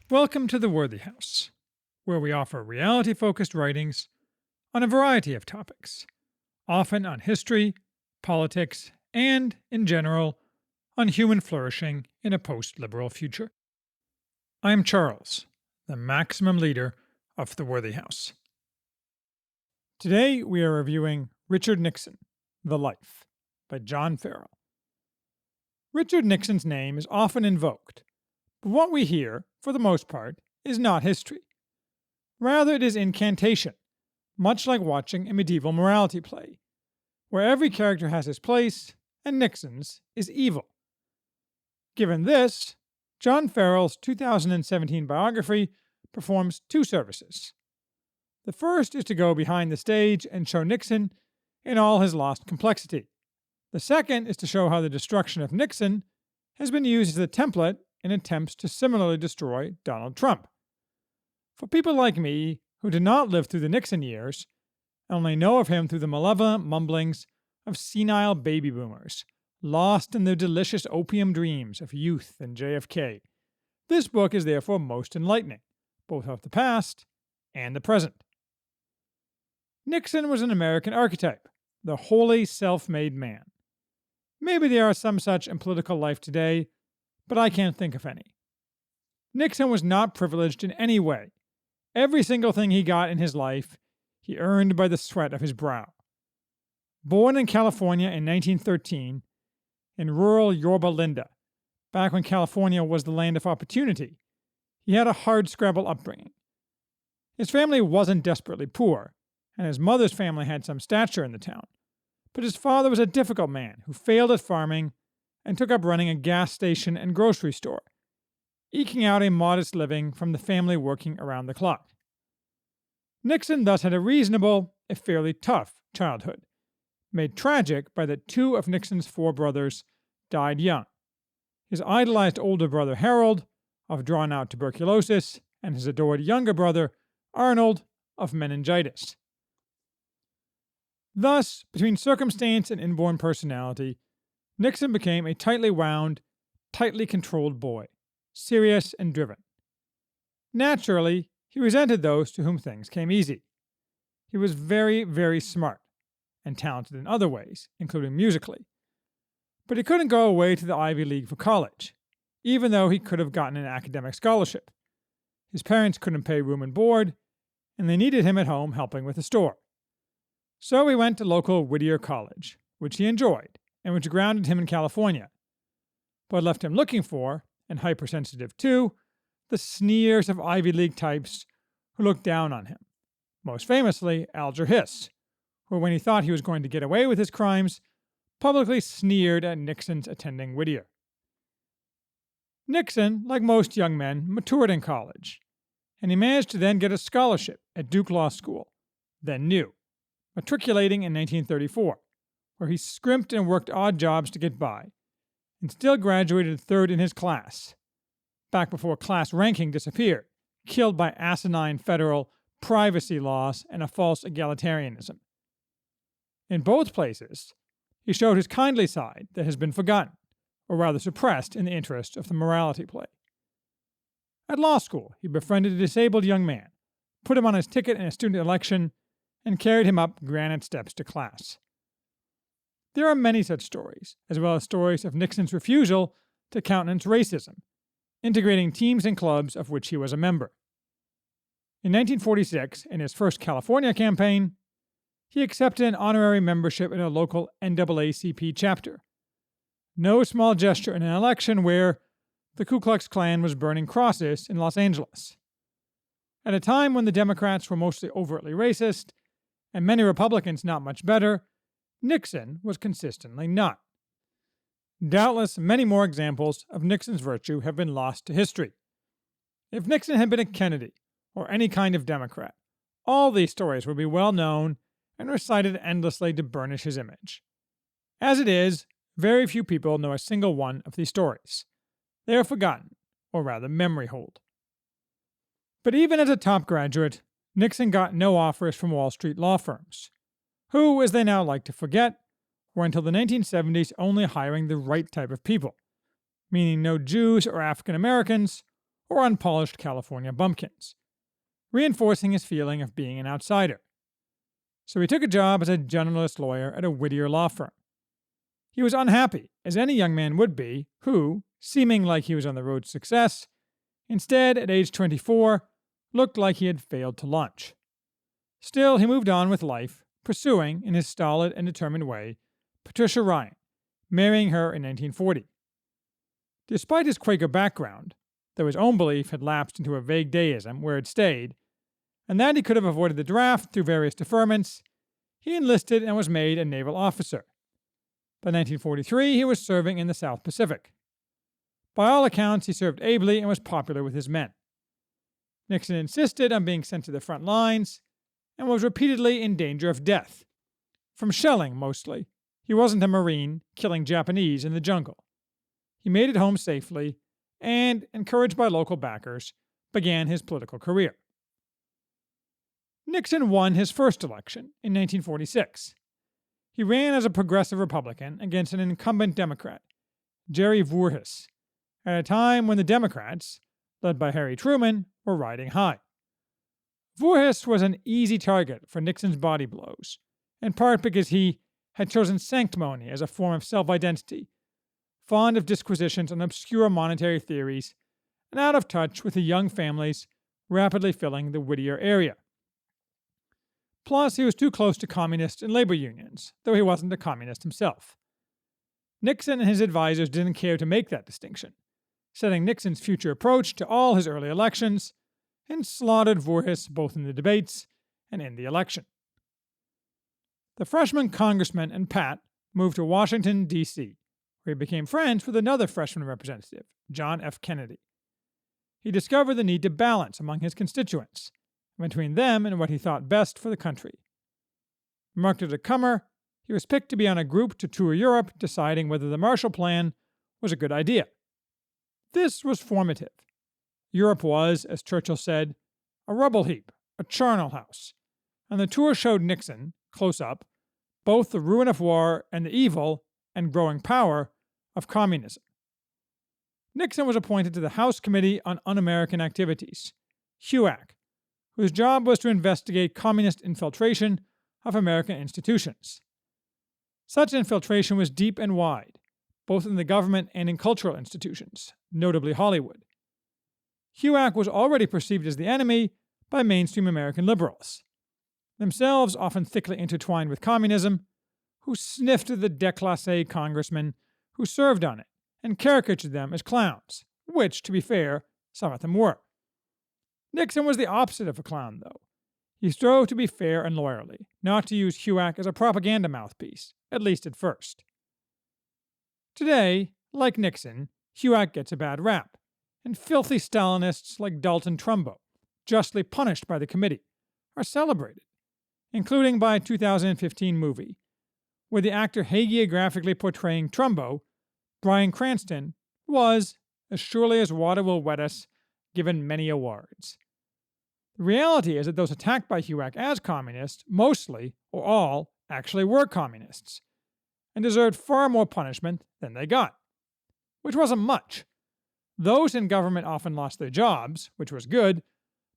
Welcome to the Worthy House, where we offer reality focused writings on a variety of topics, often on history, politics, and, in general, on human flourishing in a post liberal future. I am Charles, the maximum leader of the Worthy House. Today we are reviewing Richard Nixon, The Life, by John Farrell. Richard Nixon's name is often invoked, but what we hear, for the most part, is not history. Rather, it is incantation, much like watching a medieval morality play, where every character has his place, and Nixon's is evil. Given this, John Farrell's 2017 biography performs two services. The first is to go behind the stage and show Nixon in all his lost complexity. The second is to show how the destruction of Nixon has been used as a template in attempts to similarly destroy Donald Trump. For people like me, who did not live through the Nixon years, and only know of him through the malevolent mumblings of senile baby boomers, lost in the delicious opium dreams of youth and JFK, this book is therefore most enlightening, both of the past and the present. Nixon was an American archetype, the wholly self-made man. Maybe there are some such in political life today, but I can't think of any. Nixon was not privileged in any way. Every single thing he got in his life, he earned by the sweat of his brow. Born in California in 1913, in rural Yorba Linda, back when California was the land of opportunity, he had a hard-scrabble upbringing. His family wasn't desperately poor, and his mother's family had some stature in the town, but his father was a difficult man who failed at farming and took up running a gas station and grocery store, eking out a modest living from the family working around the clock. Nixon thus had a reasonable, if fairly tough, childhood, made tragic by that two of Nixon's four brothers died young. His idolized older brother Harold, of drawn-out tuberculosis, and his adored younger brother, Arnold, of meningitis. Thus, between circumstance and inborn personality, Nixon became a tightly wound, tightly controlled boy, serious and driven. Naturally, he resented those to whom things came easy. He was very, very smart, and talented in other ways, including musically. But he couldn't go away to the Ivy League for college, even though he could have gotten an academic scholarship. His parents couldn't pay room and board, and they needed him at home helping with the store. So he went to local Whittier College, which he enjoyed, and which grounded him in California, but left him looking for, and hypersensitive to, the sneers of Ivy League types who looked down on him, most famously Alger Hiss, who, when he thought he was going to get away with his crimes, publicly sneered at Nixon's attending Whittier. Nixon, like most young men, matured in college, and he managed to then get a scholarship at Duke Law School, then new, matriculating in 1934, where he scrimped and worked odd jobs to get by, and still graduated third in his class, back before class ranking disappeared, killed by asinine federal privacy laws and a false egalitarianism. In both places, he showed his kindly side that has been forgotten, or rather suppressed in the interest of the morality play. At law school, he befriended a disabled young man, put him on his ticket in a student election, and carried him up granite steps to class. There are many such stories, as well as stories of Nixon's refusal to countenance racism, integrating teams and clubs of which he was a member. In 1946, in his first California campaign, he accepted an honorary membership in a local NAACP chapter. No small gesture in an election where the Ku Klux Klan was burning crosses in Los Angeles. At a time when the Democrats were mostly overtly racist, and many Republicans not much better, Nixon was consistently not. Doubtless many more examples of Nixon's virtue have been lost to history. If Nixon had been a Kennedy, or any kind of Democrat, all these stories would be well known and recited endlessly to burnish his image. As it is, very few people know a single one of these stories. They are forgotten, or rather memory hold. But even as a top graduate, Nixon got no offers from Wall Street law firms, who, as they now like to forget, were until the 1970s only hiring the right type of people, meaning no Jews or African Americans, or unpolished California bumpkins, reinforcing his feeling of being an outsider. So he took a job as a generalist lawyer at a Whittier law firm. He was unhappy, as any young man would be, who, seeming like he was on the road to success, instead, at age 24, looked like he had failed to launch. Still, he moved on with life, pursuing, in his stolid and determined way, Patricia Ryan, marrying her in 1940. Despite his Quaker background, though his own belief had lapsed into a vague deism where it stayed, and that he could have avoided the draft through various deferments, he enlisted and was made a naval officer. By 1943, he was serving in the South Pacific. By all accounts, he served ably and was popular with his men. Nixon insisted on being sent to the front lines and was repeatedly in danger of death. From shelling, mostly. He wasn't a Marine killing Japanese in the jungle. He made it home safely and, encouraged by local backers, began his political career. Nixon won his first election in 1946. He ran as a progressive Republican against an incumbent Democrat, Jerry Voorhis, at a time when the Democrats, led by Harry Truman, were riding high. Voorhis was an easy target for Nixon's body blows, in part because he had chosen sanctimony as a form of self-identity, fond of disquisitions on obscure monetary theories, and out of touch with the young families rapidly filling the Whittier area. Plus, he was too close to communists and labor unions, though he wasn't a communist himself. Nixon and his advisors didn't care to make that distinction, setting Nixon's future approach to all his early elections, and slaughtered Voorhis both in the debates and in the election. The freshman congressman and Pat moved to Washington, D.C., where he became friends with another freshman representative, John F. Kennedy. He discovered the need to balance among his constituents, between them and what he thought best for the country. Marked as a comer, he was picked to be on a group to tour Europe, deciding whether the Marshall Plan was a good idea. This was formative. Europe was, as Churchill said, a rubble heap, a charnel house, and the tour showed Nixon, close up, both the ruin of war and the evil and growing power of communism. Nixon was appointed to the House Committee on Un-American Activities, HUAC, whose job was to investigate communist infiltration of American institutions. Such infiltration was deep and wide, both in the government and in cultural institutions, notably Hollywood. HUAC was already perceived as the enemy by mainstream American liberals, themselves often thickly intertwined with communism, who sniffed the déclassé congressmen who served on it and caricatured them as clowns, which, to be fair, some of them were. Nixon was the opposite of a clown, though. He strove to be fair and lawyerly, not to use HUAC as a propaganda mouthpiece, at least at first. Today, like Nixon, HUAC gets a bad rap, and filthy Stalinists like Dalton Trumbo, justly punished by the committee, are celebrated, including by a 2015 movie, where the actor hagiographically portraying Trumbo, Bryan Cranston, was, as surely as water will wet us, given many awards. The reality is that those attacked by HUAC as communists, mostly, or all, actually were communists, and deserved far more punishment than they got, which wasn't much. Those in government often lost their jobs, which was good,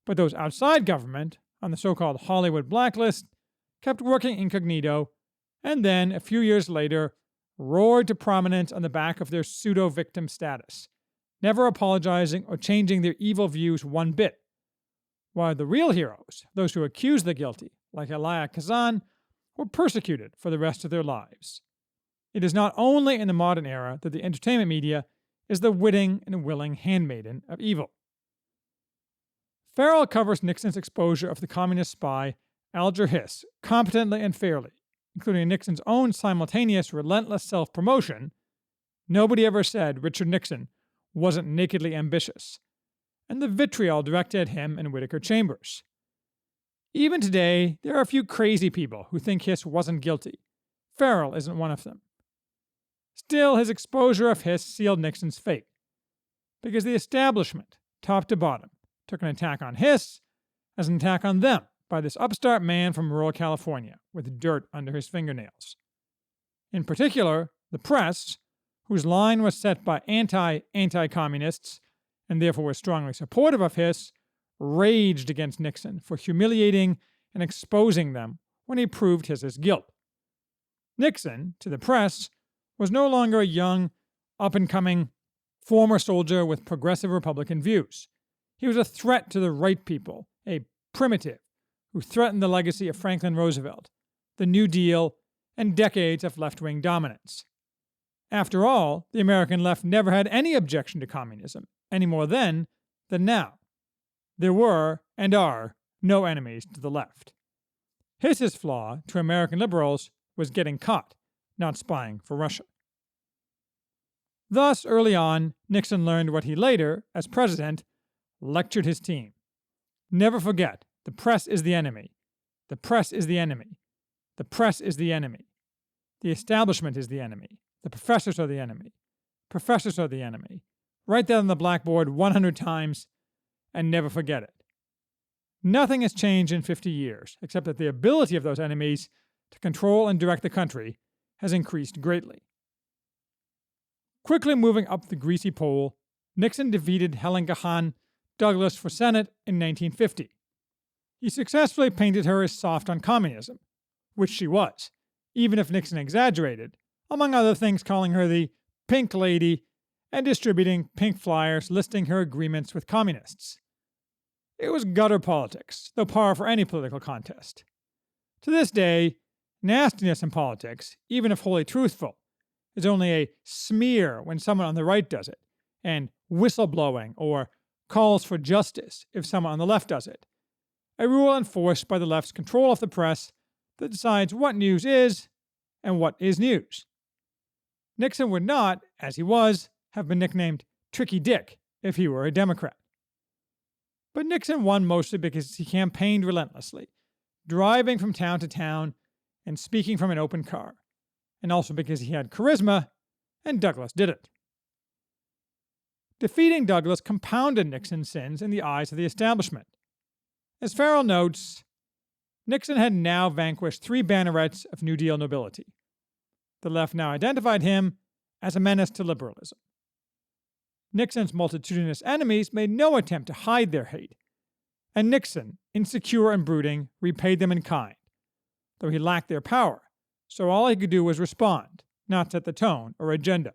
but those outside government, on the so-called Hollywood blacklist, kept working incognito, and then, a few years later, roared to prominence on the back of their pseudo-victim status, never apologizing or changing their evil views one bit, while the real heroes, those who accused the guilty, like Elia Kazan, were persecuted for the rest of their lives. It is not only in the modern era that the entertainment media is the witting and willing handmaiden of evil. Farrell covers Nixon's exposure of the communist spy Alger Hiss competently and fairly, including Nixon's own simultaneous relentless self-promotion. Nobody ever said Richard Nixon wasn't nakedly ambitious, and the vitriol directed at him and Whittaker Chambers. Even today, there are a few crazy people who think Hiss wasn't guilty. Farrell isn't one of them. Still, his exposure of Hiss sealed Nixon's fate, because the establishment, top to bottom, took an attack on Hiss as an attack on them by this upstart man from rural California with dirt under his fingernails. In particular, the press, whose line was set by anti-communists and therefore was strongly supportive of Hiss, raged against Nixon for humiliating and exposing them when he proved Hiss's guilt. Nixon, to the press, was no longer a young, up-and-coming former soldier with progressive Republican views. He was a threat to the right people, a primitive who threatened the legacy of Franklin Roosevelt, the New Deal, and decades of left-wing dominance. After all, the American left never had any objection to communism, any more then than now. There were, and are, no enemies to the left. Hiss's flaw to American liberals was getting caught, not spying for Russia. Thus, early on, Nixon learned what he later, as president, lectured his team. Never forget, the press is the enemy. The press is the enemy. The press is the enemy. The establishment is the enemy. The professors are the enemy. Professors are the enemy. Write that on the blackboard 100 times and never forget it. Nothing has changed in 50 years, except that the ability of those enemies to control and direct the country has increased greatly. Quickly moving up the greasy pole, Nixon defeated Helen Gahan Douglas for Senate in 1950. He successfully painted her as soft on communism, which she was, even if Nixon exaggerated, among other things calling her the Pink Lady and distributing pink flyers listing her agreements with communists. It was gutter politics, though par for any political contest. To this day, nastiness in politics, even if wholly truthful, is only a smear when someone on the right does it, and whistleblowing or calls for justice if someone on the left does it. A rule enforced by the left's control of the press that decides what news is and what is news. Nixon would not, as he was, have been nicknamed Tricky Dick if he were a Democrat. But Nixon won mostly because he campaigned relentlessly, driving from town to town and speaking from an open car, and also because he had charisma, and Douglas did it. Defeating Douglas compounded Nixon's sins in the eyes of the establishment. As Farrell notes, Nixon had now vanquished 3 bannerets of New Deal nobility. The left now identified him as a menace to liberalism. Nixon's multitudinous enemies made no attempt to hide their hate, and Nixon, insecure and brooding, repaid them in kind, though he lacked their power, so all he could do was respond, not set the tone or agenda.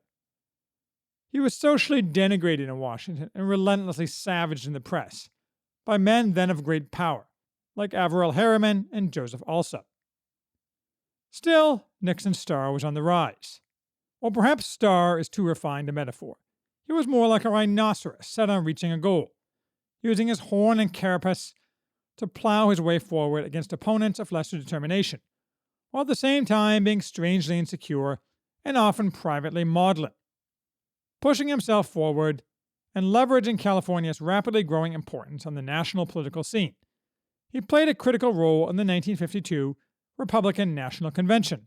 He was socially denigrated in Washington and relentlessly savaged in the press by men then of great power, like Averell Harriman and Joseph Alsop. Still, Nixon's star was on the rise. Or perhaps star is too refined a metaphor. He was more like a rhinoceros set on reaching a goal, using his horn and carapace to plow his way forward against opponents of lesser determination, while at the same time being strangely insecure and often privately maudlin. Pushing himself forward and leveraging California's rapidly growing importance on the national political scene, he played a critical role in the 1952 Republican National Convention,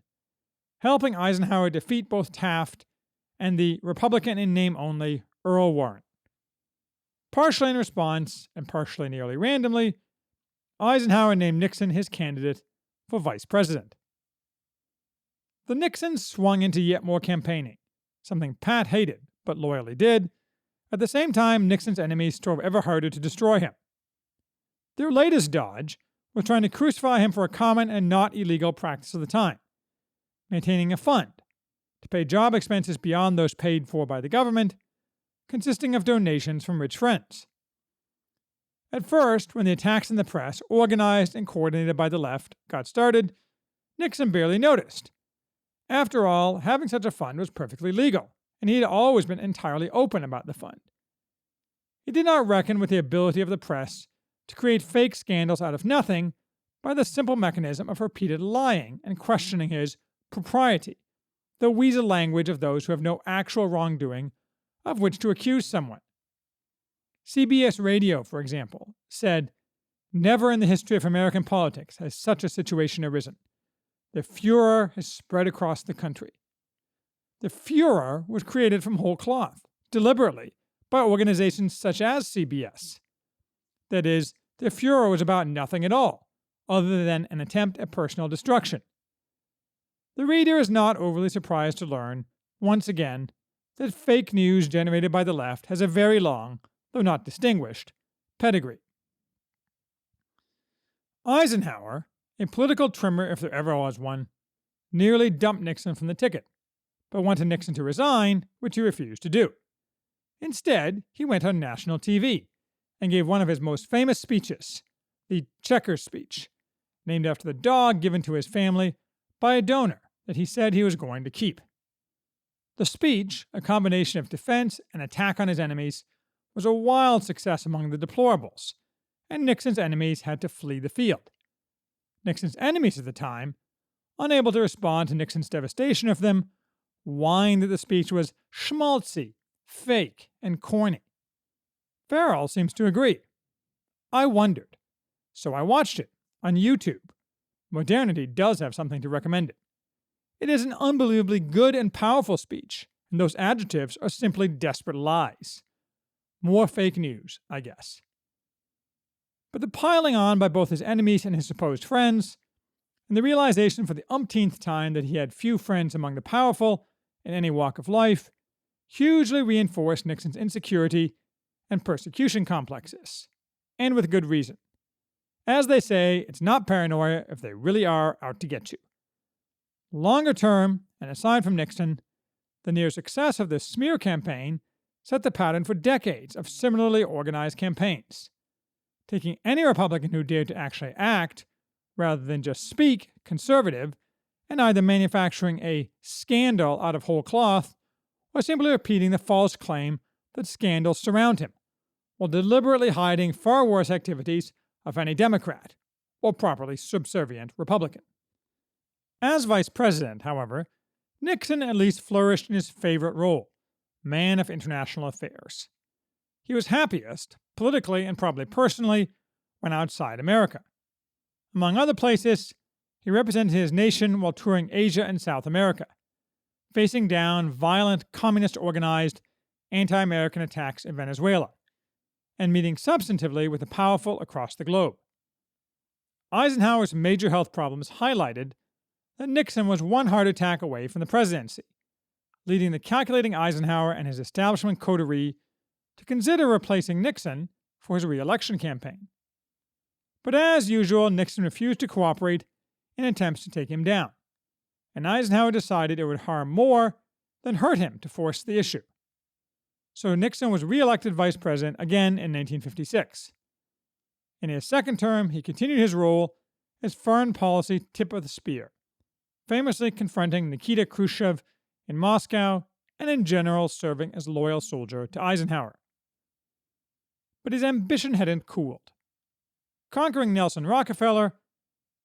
helping Eisenhower defeat both Taft and the Republican in name only Earl Warren. Partially in response, and partially nearly randomly, Eisenhower named Nixon his candidate for vice president. The Nixons swung into yet more campaigning, something Pat hated but loyally did. At the same time, Nixon's enemies strove ever harder to destroy him. Their latest dodge was trying to crucify him for a common and not illegal practice of the time, maintaining a fund to pay job expenses beyond those paid for by the government, consisting of donations from rich friends. At first, when the attacks in the press, organized and coordinated by the left, got started, Nixon barely noticed. After all, having such a fund was perfectly legal, and he had always been entirely open about the fund. He did not reckon with the ability of the press to create fake scandals out of nothing by the simple mechanism of repeated lying and questioning his propriety, the weasel language of those who have no actual wrongdoing of which to accuse someone. CBS Radio, for example, said, "Never in the history of American politics has such a situation arisen. The furor has spread across the country." The furor was created from whole cloth, deliberately, by organizations such as CBS. That is, the furor was about nothing at all, other than an attempt at personal destruction. The reader is not overly surprised to learn, once again, that fake news generated by the left has a very long, though not distinguished, pedigree. Eisenhower, a political trimmer if there ever was one, nearly dumped Nixon from the ticket, but wanted Nixon to resign, which he refused to do. Instead, he went on national TV and gave one of his most famous speeches, the Checkers speech, named after the dog given to his family by a donor that he said he was going to keep. The speech, a combination of defense and attack on his enemies, was a wild success among the deplorables, and Nixon's enemies had to flee the field. Nixon's enemies at the time, unable to respond to Nixon's devastation of them, whined that the speech was schmaltzy, fake, and corny. Farrell seems to agree. I wondered, so I watched it on YouTube. Modernity does have something to recommend it. It is an unbelievably good and powerful speech, and those adjectives are simply desperate lies. More fake news, I guess. But the piling on by both his enemies and his supposed friends, and the realization for the umpteenth time that he had few friends among the powerful in any walk of life, hugely reinforced Nixon's insecurity and persecution complexes, and with good reason. As they say, it's not paranoia if they really are out to get you. Longer term, and aside from Nixon, the near success of this smear campaign set the pattern for decades of similarly organized campaigns, taking any Republican who dared to actually act, rather than just speak, conservative, and either manufacturing a scandal out of whole cloth or simply repeating the false claim that scandals surround him, while deliberately hiding far worse activities of any Democrat or properly subservient Republican. As vice president, however, Nixon at least flourished in his favorite role, man of international affairs. He was happiest, politically and probably personally, when outside America. Among other places, he represented his nation while touring Asia and South America, facing down violent, communist-organized, anti-American attacks in Venezuela, and meeting substantively with the powerful across the globe. Eisenhower's major health problems highlighted that Nixon was one heart attack away from the presidency, leading the calculating Eisenhower and his establishment coterie to consider replacing Nixon for his re-election campaign. But as usual, Nixon refused to cooperate in attempts to take him down, and Eisenhower decided it would harm more than hurt him to force the issue. So Nixon was re-elected vice president again in 1956. In his second term, he continued his role as foreign policy tip of the spear, famously confronting Nikita Khrushchev in Moscow and in general serving as loyal soldier to Eisenhower. But his ambition hadn't cooled. Conquering Nelson Rockefeller,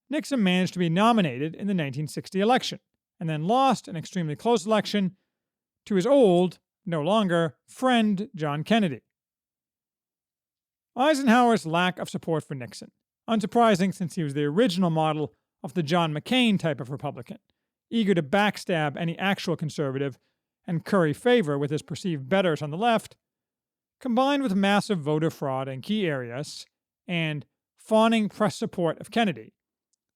Nixon managed to be nominated in the 1960 election, and then lost an extremely close election to his old, no longer, friend John Kennedy. Eisenhower's lack of support for Nixon, unsurprising since he was the original model of the John McCain type of Republican, eager to backstab any actual conservative and curry favor with his perceived betters on the left, combined with massive voter fraud in key areas and fawning press support of Kennedy,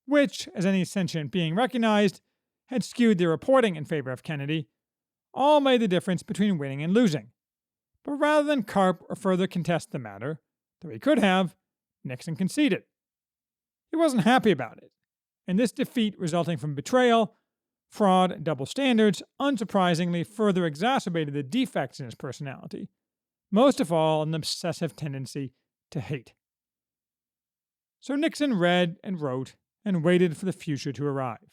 which, as any sentient being recognized, had skewed the reporting in favor of Kennedy, all made the difference between winning and losing. But rather than carp or further contest the matter, though he could have, Nixon conceded. He wasn't happy about it, and this defeat resulting from betrayal, fraud, and double standards unsurprisingly further exacerbated the defects in his personality, most of all an obsessive tendency to hate. So Nixon read and wrote and waited for the future to arrive.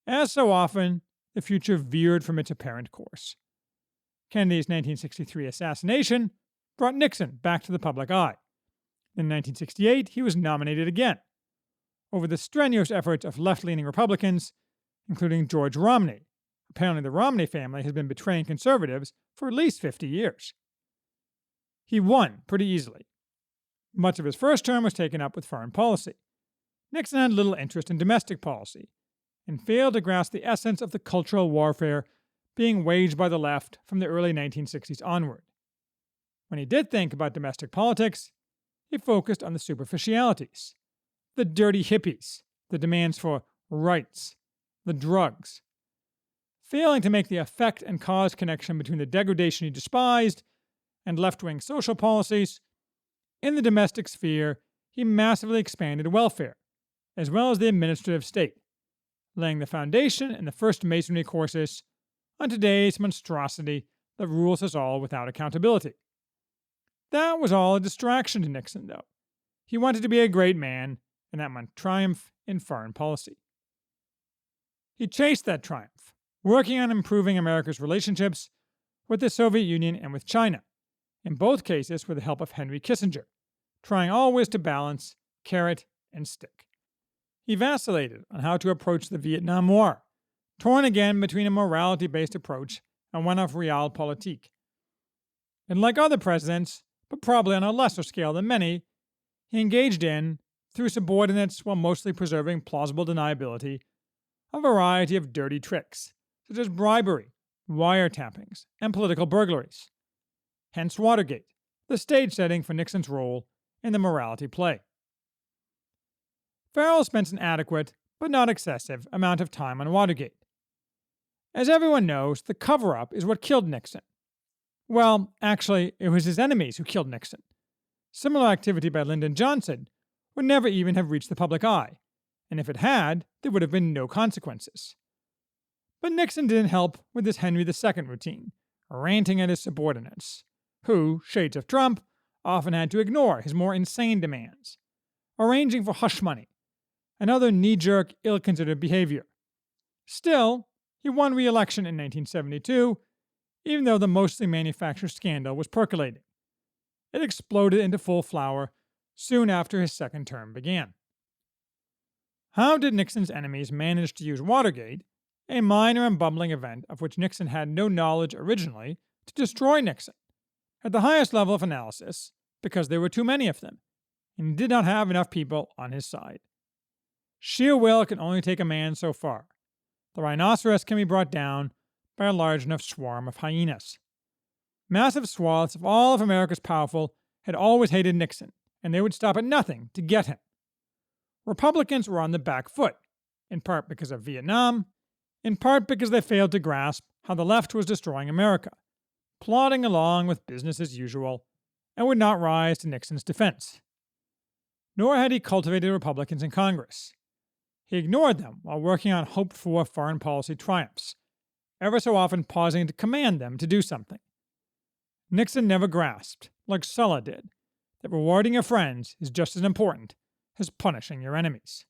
As so often, the future veered from its apparent course. Kennedy's 1963 assassination brought Nixon back to the public eye. In 1968, he was nominated again, over the strenuous efforts of left-leaning Republicans, including George Romney. Apparently, the Romney family has been betraying conservatives for at least 50 years. He won pretty easily. Much of his first term was taken up with foreign policy. Nixon had little interest in domestic policy, and failed to grasp the essence of the cultural warfare being waged by the left from the early 1960s onward. When he did think about domestic politics, he focused on the superficialities, the dirty hippies, the demands for rights, the drugs, failing to make the effect and cause connection between the degradation he despised and left-wing social policies, in the domestic sphere, he massively expanded welfare, as well as the administrative state, laying the foundation in the first Masonry courses on today's monstrosity that rules us all without accountability. That was all a distraction to Nixon, though. He wanted to be a great man, and that meant triumph in foreign policy. He chased that triumph, working on improving America's relationships with the Soviet Union and with China, in both cases with the help of Henry Kissinger, trying always to balance carrot and stick. He vacillated on how to approach the Vietnam War, torn again between a morality-based approach and one of realpolitik. And like other presidents, but probably on a lesser scale than many, he engaged in, through subordinates while mostly preserving plausible deniability, a variety of dirty tricks, such as bribery, wiretappings, and political burglaries. Hence Watergate, the stage setting for Nixon's role in the morality play. Farrell spent an adequate, but not excessive, amount of time on Watergate. As everyone knows, the cover-up is what killed Nixon. Well, actually, it was his enemies who killed Nixon. Similar activity by Lyndon Johnson would never even have reached the public eye, and if it had, there would have been no consequences. But Nixon didn't help with his Henry II routine, ranting at his subordinates, who, shades of Trump, often had to ignore his more insane demands, arranging for hush money and other knee-jerk, ill-considered behavior. Still, he won re-election in 1972, even though the mostly manufactured scandal was percolating. It exploded into full flower soon after his second term began. How did Nixon's enemies manage to use Watergate, a minor and bumbling event of which Nixon had no knowledge originally, to destroy Nixon? At the highest level of analysis, because there were too many of them, and he did not have enough people on his side. Sheer will can only take a man so far. The rhinoceros can be brought down by a large enough swarm of hyenas. Massive swaths of all of America's powerful had always hated Nixon, and they would stop at nothing to get him. Republicans were on the back foot, in part because of Vietnam, in part because they failed to grasp how the left was destroying America, plodding along with business as usual, and would not rise to Nixon's defense. Nor had he cultivated Republicans in Congress. He ignored them while working on hoped-for foreign policy triumphs, ever so often pausing to command them to do something. Nixon never grasped, like Sulla did, that rewarding your friends is just as important as punishing your enemies.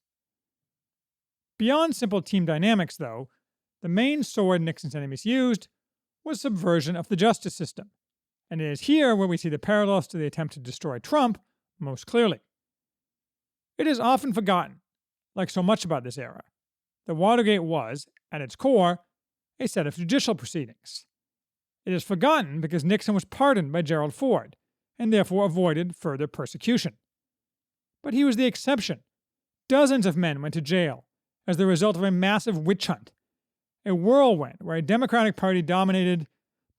Beyond simple team dynamics, though, the main sword Nixon's enemies used was subversion of the justice system, and it is here where we see the parallels to the attempt to destroy Trump most clearly. It is often forgotten, like so much about this era, that Watergate was, at its core, a set of judicial proceedings. It is forgotten because Nixon was pardoned by Gerald Ford, and therefore avoided further persecution. But he was the exception. Dozens of men went to jail as the result of a massive witch hunt, a whirlwind where a Democratic Party dominated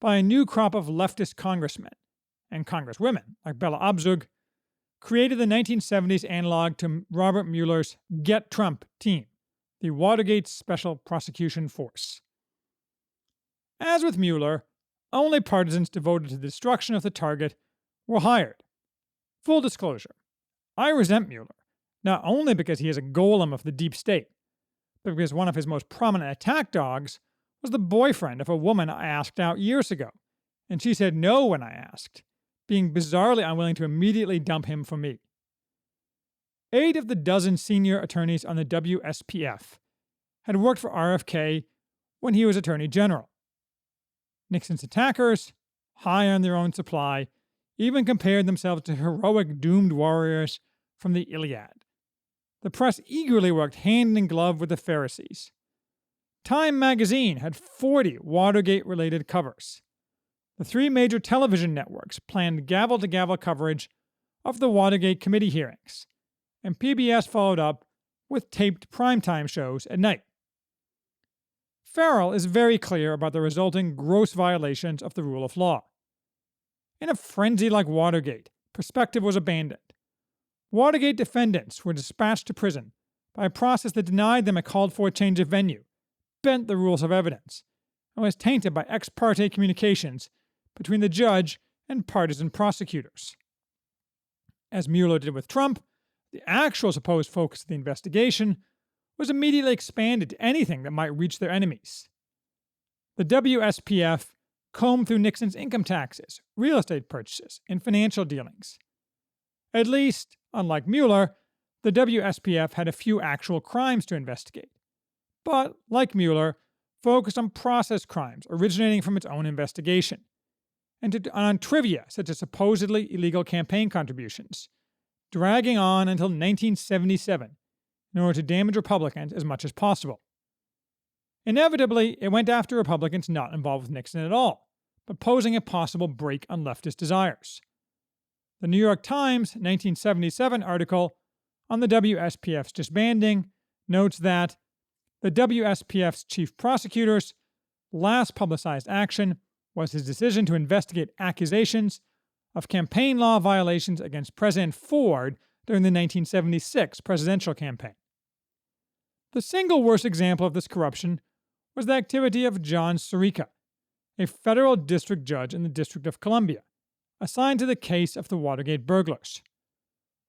by a new crop of leftist congressmen and congresswomen, like Bella Abzug, created the 1970s analog to Robert Mueller's Get Trump team, the Watergate Special Prosecution Force. As with Mueller, only partisans devoted to the destruction of the target were hired. Full disclosure, I resent Mueller, not only because he is a golem of the deep state, but because one of his most prominent attack dogs was the boyfriend of a woman I asked out years ago, and she said no when I asked, being bizarrely unwilling to immediately dump him for me. 8 of the dozen senior attorneys on the WSPF had worked for RFK when he was Attorney General. Nixon's attackers, high on their own supply, even compared themselves to heroic doomed warriors from the Iliad. The press eagerly worked hand in glove with the Pharisees. Time magazine had 40 Watergate-related covers. The 3 major television networks planned gavel-to-gavel coverage of the Watergate committee hearings, and PBS followed up with taped primetime shows at night. Farrell is very clear about the resulting gross violations of the rule of law. In a frenzy like Watergate, perspective was abandoned. Watergate defendants were dispatched to prison by a process that denied them a called-for change of venue, bent the rules of evidence, and was tainted by ex parte communications between the judge and partisan prosecutors. As Mueller did with Trump, the actual supposed focus of the investigation was immediately expanded to anything that might reach their enemies. The WSPF combed through Nixon's income taxes, real estate purchases, and financial dealings. At least, unlike Mueller, the WSPF had a few actual crimes to investigate, but, like Mueller, focused on process crimes originating from its own investigation, and on trivia such as supposedly illegal campaign contributions, dragging on until 1977 in order to damage Republicans as much as possible. Inevitably, it went after Republicans not involved with Nixon at all, but posing a possible brake on leftist desires. The New York Times 1977 article on the WSPF's disbanding notes that the WSPF's chief prosecutor's last publicized action was his decision to investigate accusations of campaign law violations against President Ford during the 1976 presidential campaign. The single worst example of this corruption was the activity of John Sirica, a federal district judge in the District of Columbia, assigned to the case of the Watergate burglars.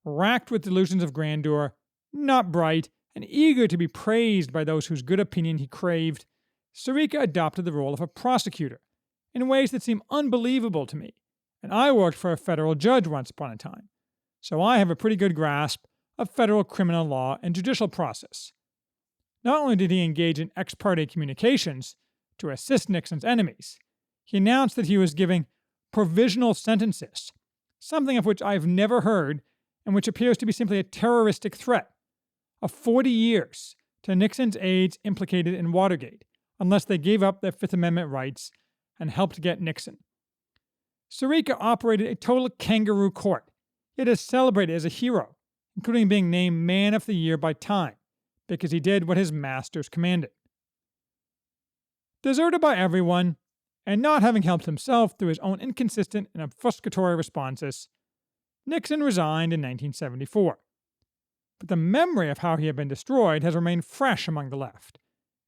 Racked with delusions of grandeur, not bright, and eager to be praised by those whose good opinion he craved, Sirica adopted the role of a prosecutor in ways that seem unbelievable to me, and I worked for a federal judge once upon a time, so I have a pretty good grasp of federal criminal law and judicial process. Not only did he engage in ex parte communications to assist Nixon's enemies, he announced that he was giving provisional sentences, something of which I have never heard and which appears to be simply a terroristic threat, of 40 years to Nixon's aides implicated in Watergate, unless they gave up their Fifth Amendment rights and helped get Nixon. Sirica operated a total kangaroo court, yet is celebrated as a hero, including being named Man of the Year by Time, because he did what his masters commanded. Deserted by everyone, and not having helped himself through his own inconsistent and obfuscatory responses, Nixon resigned in 1974. But the memory of how he had been destroyed has remained fresh among the left,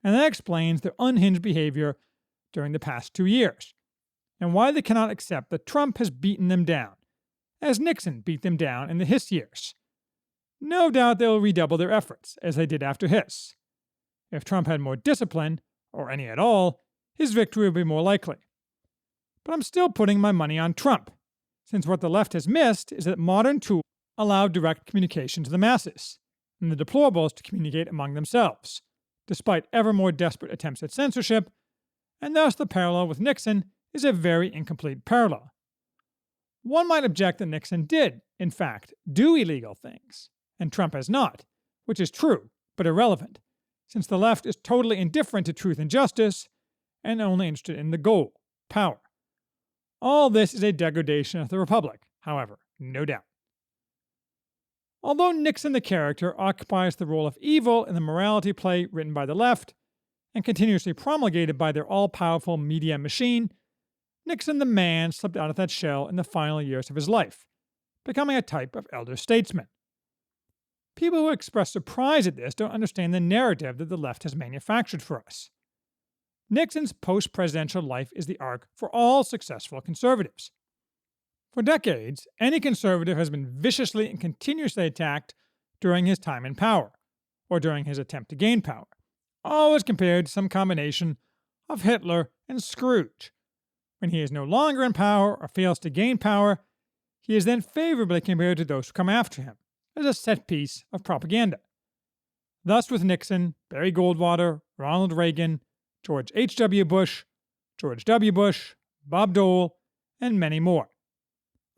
and that explains their unhinged behavior during the past 2 years, and why they cannot accept that Trump has beaten them down, as Nixon beat them down in the Hiss years. No doubt they will redouble their efforts, as they did after Hiss. If Trump had more discipline, or any at all, his victory would be more likely. But I'm still putting my money on Trump, since what the left has missed is that modern tools allow direct communication to the masses, and the deplorables to communicate among themselves, despite ever more desperate attempts at censorship, and thus the parallel with Nixon is a very incomplete parallel. One might object that Nixon did, in fact, do illegal things, and Trump has not, which is true, but irrelevant, since the left is totally indifferent to truth and justice, and only interested in the goal, power. All this is a degradation of the Republic, however, no doubt. Although Nixon the character occupies the role of evil in the morality play written by the left, and continuously promulgated by their all-powerful media machine, Nixon the man slipped out of that shell in the final years of his life, becoming a type of elder statesman. People who express surprise at this don't understand the narrative that the left has manufactured for us. Nixon's post-presidential life is the arc for all successful conservatives. For decades, any conservative has been viciously and continuously attacked during his time in power, or during his attempt to gain power, always compared to some combination of Hitler and Scrooge. When he is no longer in power or fails to gain power, he is then favorably compared to those who come after him, as a set piece of propaganda. Thus with Nixon, Barry Goldwater, Ronald Reagan, George H.W. Bush, George W. Bush, Bob Dole, and many more.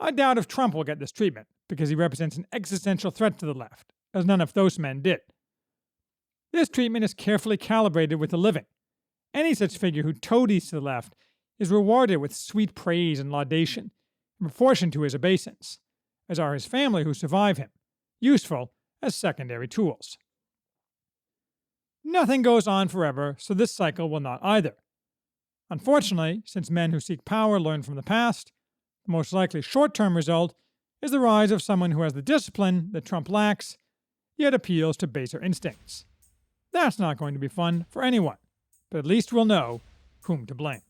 I doubt if Trump will get this treatment, because he represents an existential threat to the left, as none of those men did. This treatment is carefully calibrated with the living. Any such figure who toadies to the left is rewarded with sweet praise and laudation, in proportion to his obeisance, as are his family who survive him, useful as secondary tools. Nothing goes on forever, so this cycle will not either. Unfortunately, since men who seek power learn from the past, the most likely short-term result is the rise of someone who has the discipline that Trump lacks, yet appeals to baser instincts. That's not going to be fun for anyone, but at least we'll know whom to blame.